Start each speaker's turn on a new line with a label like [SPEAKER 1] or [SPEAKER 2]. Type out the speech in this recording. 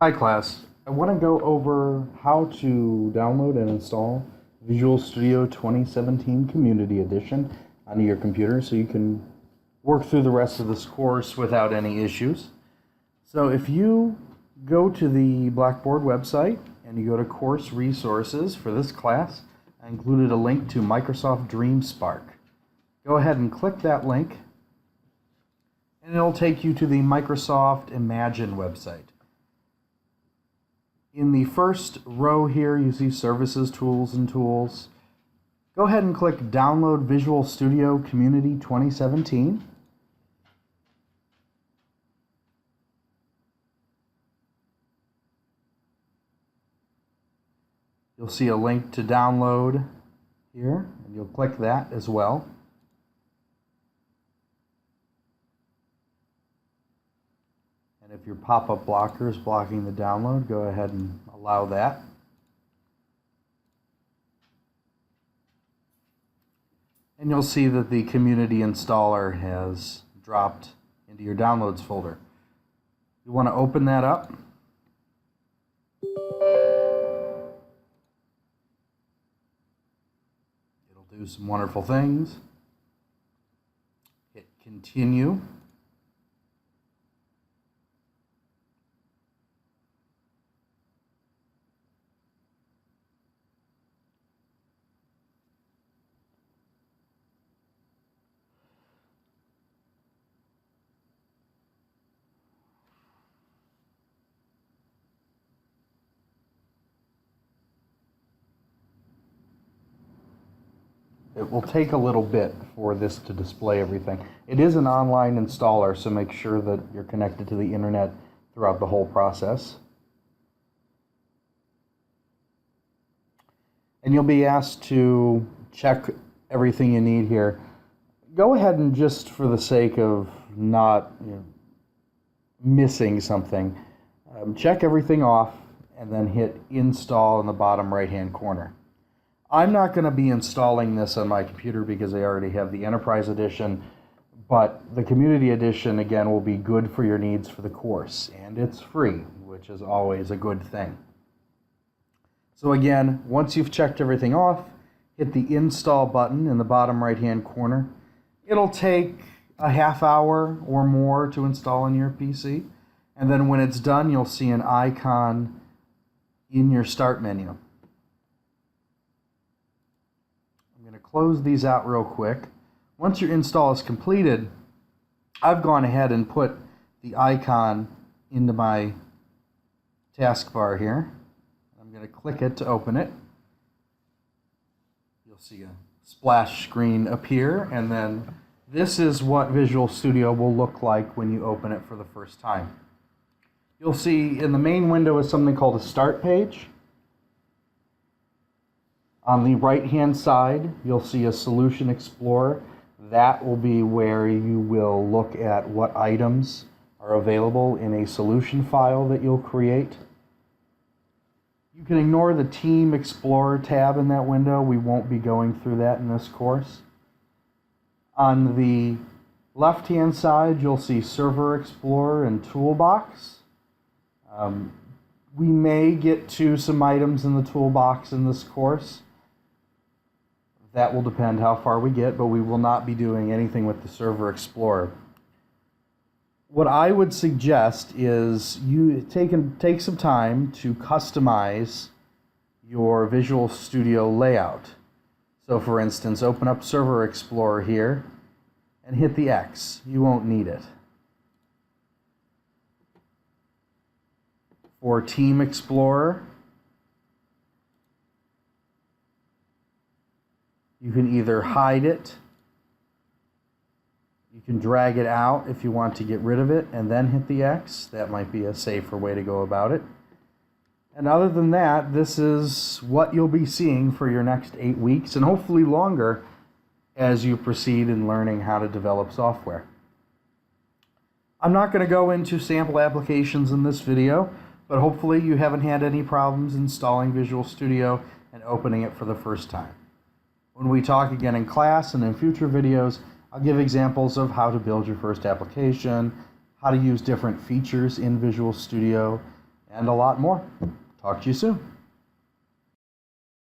[SPEAKER 1] Hi class, I want to go over how to download and install Visual Studio 2017 Community Edition onto your computer so you can work through the rest of this course without any issues. So if you go to the Blackboard website and you go to course resources for this class, I included a link to Microsoft DreamSpark. Go ahead and click that link and it'll take you to the Microsoft Imagine website. In the first row here, you see Services, Tools, and Tools. Go ahead and click Download Visual Studio Community 2017. You'll see a link to download here, and you'll click that as well. And if your pop-up blocker is blocking the download, go ahead and allow that. And you'll see that the community installer has dropped into your downloads folder. You want to open that up. It'll do some wonderful things. Hit continue. It will take a little bit for this to display everything. It is an online installer, so make sure that you're connected to the internet throughout the whole process. And you'll be asked to check everything you need here. Go ahead and, just for the sake of not missing something, check everything off and then hit install in the bottom right hand corner. I'm not going to be installing this on my computer because I already have the Enterprise Edition, but the Community Edition, again, will be good for your needs for the course, and it's free, which is always a good thing. So again, once you've checked everything off, hit the Install button in the bottom right-hand corner. It'll take a half hour or more to install on your PC, and then when it's done, you'll see an icon in your Start menu. I'm going to close these out real quick. Once your install is completed, I've gone ahead and put the icon into my taskbar here. I'm going to click it to open it. You'll see a splash screen appear, and then this is what Visual Studio will look like when you open it for the first time. You'll see in the main window is something called a Start page. On the right-hand side, you'll see a Solution Explorer. That will be where you will look at what items are available in a solution file that you'll create. You can ignore the Team Explorer tab in that window. We won't be going through that in this course. On the left-hand side, you'll see Server Explorer and Toolbox. We may get to some items in the toolbox in this course. That will depend how far we get, but we will not be doing anything with the Server Explorer. What I would suggest is you take some time to customize your Visual Studio layout. So for instance, open up Server Explorer here and hit the X. You won't need it. For Team Explorer, you can either hide it, you can drag it out if you want to get rid of it, and then hit the X. That might be a safer way to go about it. And other than that, this is what you'll be seeing for your next 8 weeks, and hopefully longer as you proceed in learning how to develop software. I'm not going to go into sample applications in this video, but hopefully you haven't had any problems installing Visual Studio and opening it for the first time. When we talk again in class and in future videos, I'll give examples of how to build your first application, how to use different features in Visual Studio, and a lot more. Talk to you soon.